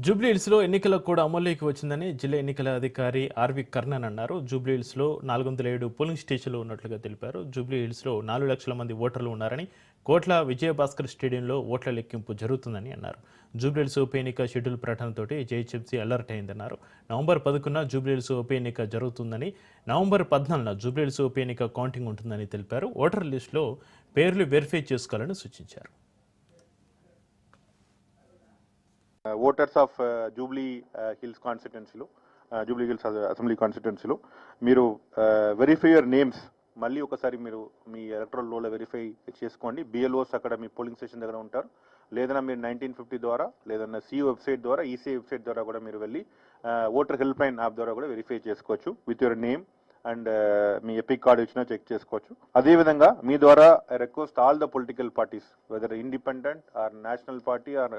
జూబ్లీహిల్స్లో ఎన్నికల కోడ్ అమల్లోకి వచ్చిందని జిల్లా ఎన్నికల అధికారి ఆర్వి కర్ణన్ అన్నారు. జూబ్లీహిల్స్లో 407 పోలింగ్ స్టేషన్లు ఉన్నట్లుగా తెలిపారు. జూబ్లీహిల్స్లో 4 లక్షల మంది ఓటర్లు ఉన్నారని, కోట్ల విజయభాస్కర్ స్టేడియంలో ఓట్ల లెక్కింపు జరుగుతుందని అన్నారు. జూబ్లీహిల్స్ ఉప ఎన్నిక షెడ్యూల్ ప్రకటనతోటి జేహెచ్ఎంసీ అలర్ట్ అయిందన్నారు. నవంబర్ 11న జూబ్లీహిల్స్ ఉప ఎన్నిక జరుగుతుందని, నవంబర్ 14న జూబ్లీహిల్స్ ఉప ఎన్నిక కౌంటింగ్ ఉంటుందని తెలిపారు. ఓటర్ లిస్టులో పేర్లు వెరిఫై చేసుకోవాలని సూచించారు. ఓటర్స్ ఆఫ్ జూబ్లీ హిల్స్ కాన్స్టిట్యున్సీలో జూబ్లీ హిల్స్ అసెంబ్లీ కాన్స్టిట్యున్సీలో మీరు వెరిఫై యువర్ నేమ్స్ మళ్ళీ ఒకసారి మీరు మీ ఎలక్ట్రల్ రోల్లో వెరిఫై చేసుకోండి. బిఎల్ఓస్ అక్కడ మీ పోలింగ్ స్టేషన్ దగ్గర ఉంటారు. లేదన్నా మీరు 1950 ద్వారా లేదన్నా సి వెబ్సైట్ ద్వారా ఈసీ వెబ్సైట్ ద్వారా కూడా మీరు వెళ్ళి ఓటర్ హెల్ప్ లైన్ యాప్ ద్వారా కూడా వెరిఫై చేసుకోవచ్చు. విత్ యువర్ నేమ్ అండ్ మీ ఎపిక్ కార్డు ఇచ్చినా చెక్ చేసుకోవచ్చు. అదేవిధంగా మీ ద్వారా request all the political parties whether independent or national party or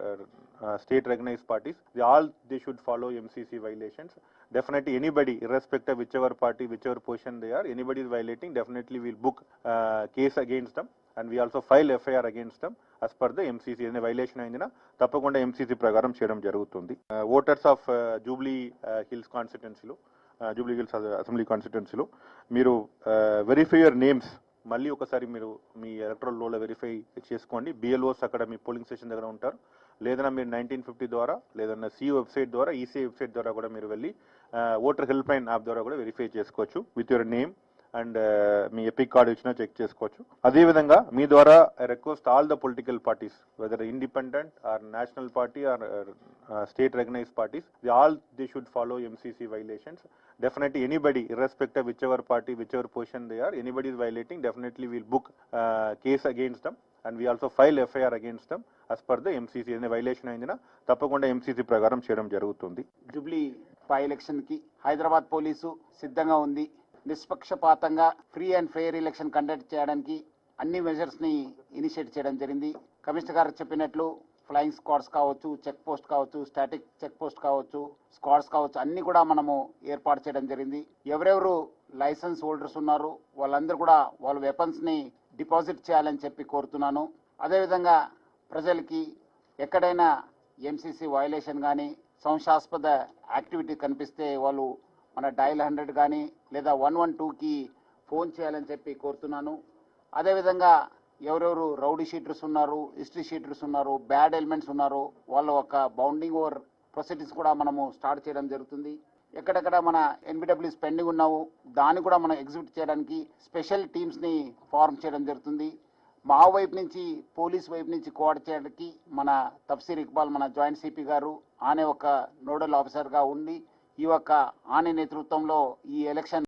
state recognized parties, they should follow MCC violations. Definitely anybody, irrespective whichever party, whichever position they are, anybody is violating, definitely we'll book case against them and we also file FIR against them as per the MCC. any violation ayindina tappakunda MCC prakaram cheyadam jarugutundi. Voters of Jubilee Hills constituency lo Jubilee Hills Assembly constituency lo మీరు verify your names మళ్ళీ ఒకసారి మీరు మీ electoral రోల్లో verify చేసుకోండి. BLOs అక్కడ మీ polling station దగ్గర ఉంటారు. లేదన్నా మీరు 1950 ద్వారా లేదన్నా సి వెబ్సైట్ ద్వారా ఈసీ వెబ్సైట్ ద్వారా కూడా మీరు వెళ్ళి ఓటర్ హెల్ప్ లైన్ యాప్ ద్వారా కూడా వెరిఫై చేసుకోవచ్చు. విత్ యువర్ నేమ్ అండ్ మీ ఎపిక్ కార్డు ఇచ్చినా చెక్ చేసుకోవచ్చు. అదేవిధంగా మీ ద్వారా request all the political parties whether independent or national party or state recognized parties, they should follow MCC violations. Definitely anybody, irrespective whichever party, whichever position they are, anybody is violating, definitely we'll book case against them and we also file FIR against them as per the MCC. any violation ayindina tappakunda MCC prakaram cheyadam jarugutundi. Jubilee by election కి Hyderabad police సిద్ధంగా ఉంది. నిష్పక్షపాతంగా free and fair election conduct చేయడానికి అన్ని measures ని initiate చేయడం జరిగింది. Commissioner గారు చెప్పినట్లు ఫ్లయింగ్ స్క్వాడ్స్ కావచ్చు, చెక్ పోస్ట్ కావచ్చు, స్టాటిక్ చెక్ పోస్ట్ కావచ్చు, స్క్వాడ్స్ కావచ్చు, అన్ని కూడా మనము ఏర్పాటు చేయడం జరిగింది. ఎవరెవరు లైసెన్స్ హోల్డర్స్ ఉన్నారు వాళ్ళందరూ కూడా వాళ్ళ వెపన్స్ ని డిపాజిట్ చేయాలని చెప్పి కోరుతున్నాను. అదేవిధంగా ప్రజలకి ఎక్కడైనా ఎంసీసీ వయలేషన్ కానీ సంశయాస్పద యాక్టివిటీ కనిపిస్తే వాళ్ళు మన డయల్ 100 కానీ లేదా 112కి ఫోన్ చేయాలని చెప్పి కోరుతున్నాను. అదేవిధంగా ఎవరెవరు రౌడీ షీటర్స్ ఉన్నారు, హిస్టరీ షీటర్స్ ఉన్నారు, బ్యాడ్ ఎలిమెంట్స్ ఉన్నారు, వాళ్ళ ఒక బౌండింగ్ ఓవర్ ప్రొసీడింగ్స్ కూడా మనము స్టార్ట్ చేయడం జరుగుతుంది. ఎక్కడెక్కడ మన ఎన్బిడబ్ల్యూస్ పెండింగ్ ఉన్నావు దాన్ని కూడా మనం ఎగ్జిక్యూట్ చేయడానికి స్పెషల్ టీమ్స్ని ఫార్మ్ చేయడం జరుగుతుంది. మా వైపు నుంచి పోలీస్ వైపు నుంచి కోఆర్డినేట్ చేయడానికి మన తఫ్సీర్ ఇక్బాల్ మన జాయింట్ సిపి గారు ఆనే ఒక నోడల్ ఆఫీసర్గా ఉండి ఈ యొక్క ఆనే నేతృత్వంలో ఈ ఎలక్షన్